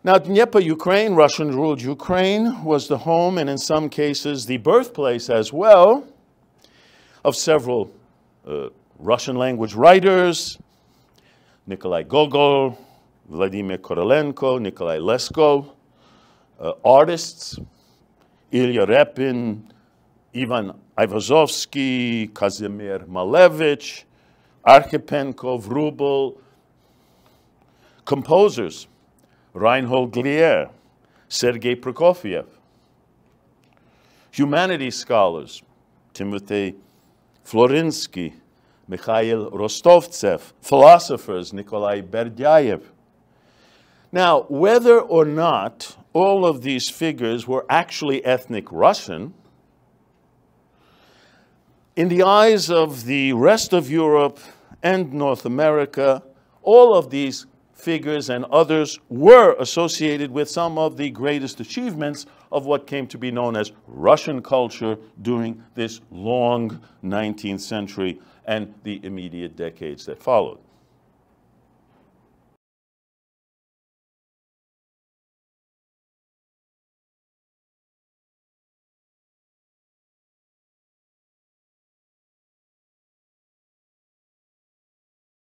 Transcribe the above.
Now, Dnieper, Ukraine, Russian-ruled Ukraine, was the home and in some cases the birthplace as well of several Russian-language writers, Nikolai Gogol, Vladimir Korolenko, Nikolai Leskov, artists, Ilya Repin, Ivan Aivazovsky, Kazimir Malevich, Archipenko, Vrubel, composers, Reinhold, Glière, Sergei, Prokofiev, humanities scholars, Timofej, Florinskij, Mikhail, Rostovtzeff, philosophers, Nikolai, Berdyaev. Now, whether or not all of these figures were actually ethnic Russian, in the eyes of the rest of Europe and North America, all of these figures and others were associated with some of the greatest achievements of what came to be known as Russian culture during this long 19th century and the immediate decades that followed.